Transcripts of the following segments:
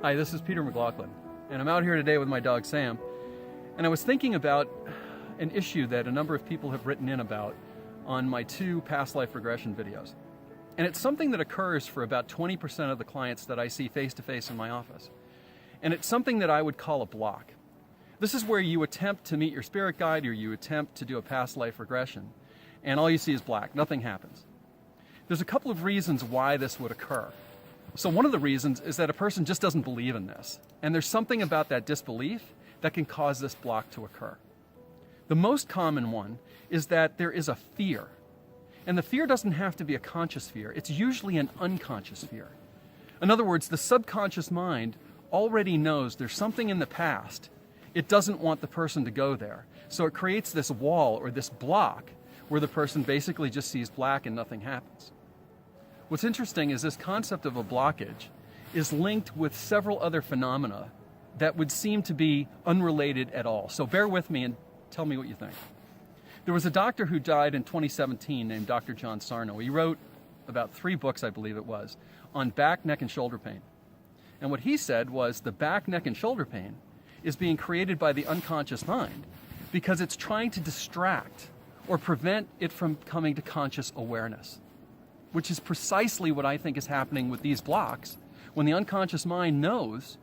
Hi, this is Peter McLaughlin, and I'm out here today with my dog Sam, and I was thinking about an issue that a number of people have written in about on my 2 past life regression videos. And it's something that occurs for about 20% of the clients that I see face-to-face in my office. And it's something that I would call a block. This is where you attempt to meet your spirit guide or you attempt to do a past life regression, and all you see is black, nothing happens. There's a couple of reasons why this would occur. So one of the reasons is that a person just doesn't believe in this, and there's something about that disbelief that can cause this block to occur. The most common one is that there is a fear, and the fear doesn't have to be a conscious fear, it's usually an unconscious fear. In other words, the subconscious mind already knows there's something in the past. It doesn't want the person to go there, so it creates this wall or this block where the person basically just sees black and nothing happens. What's interesting is this concept of a blockage is linked with several other phenomena that would seem to be unrelated at all. So bear with me and tell me what you think. There was a doctor who died in 2017 named Dr. John Sarno. He wrote about 3 books, I believe it was, on back, neck, and shoulder pain. And what he said was the back, neck, and shoulder pain is being created by the unconscious mind because it's trying to distract or prevent it from coming to conscious awareness, which is precisely what I think is happening with these blocks when the unconscious mind knows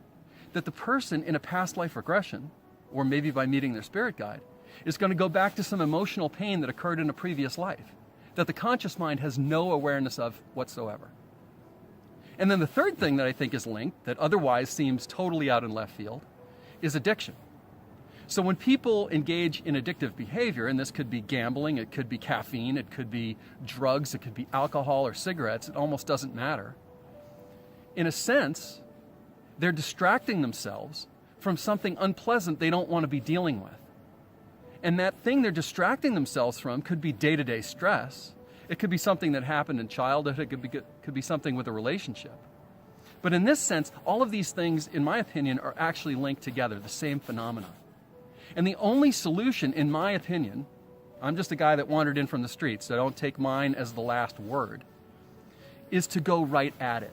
that the person in a past life regression, or maybe by meeting their spirit guide, is going to go back to some emotional pain that occurred in a previous life that the conscious mind has no awareness of whatsoever. And then the third thing that I think is linked, that otherwise seems totally out in left field, is addiction. So when people engage in addictive behavior, and this could be gambling, it could be caffeine, it could be drugs, it could be alcohol or cigarettes, it almost doesn't matter. In a sense, they're distracting themselves from something unpleasant they don't want to be dealing with. And that thing they're distracting themselves from could be day-to-day stress. It could be something that happened in childhood, it could be something with a relationship. But in this sense, all of these things, in my opinion, are actually linked together, the same phenomena. And the only solution, in my opinion, I'm just a guy that wandered in from the street, so don't take mine as the last word, is to go right at it.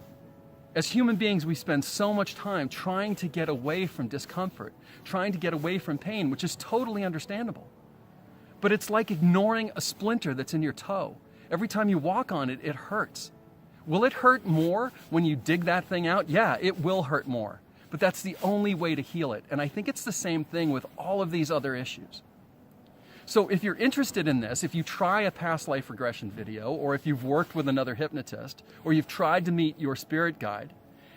As human beings, we spend so much time trying to get away from discomfort, trying to get away from pain, which is totally understandable. But it's like ignoring a splinter that's in your toe. Every time you walk on it, it hurts. Will it hurt more when you dig that thing out? Yeah, it will hurt more. But that's the only way to heal it. And I think it's the same thing with all of these other issues. So if you're interested in this, if you try a past life regression video, or if you've worked with another hypnotist, or you've tried to meet your spirit guide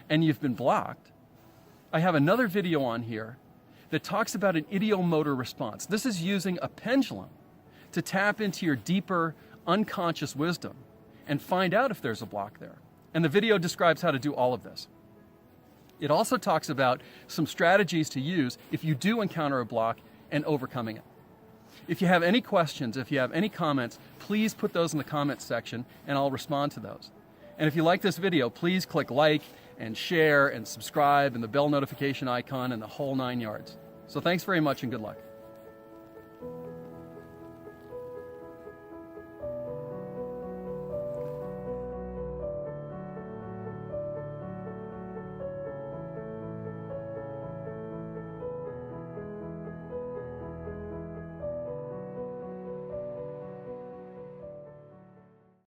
and you've been blocked, I have another video on here that talks about an ideomotor response. This is using a pendulum to tap into your deeper unconscious wisdom and find out if there's a block there. And the video describes how to do all of this. It also talks about some strategies to use if you do encounter a block and overcoming it. If you have any questions, if you have any comments, please put those in the comments section and I'll respond to those. And if you like this video, please click like and share and subscribe and the bell notification icon and the whole 9 yards. So thanks very much and good luck.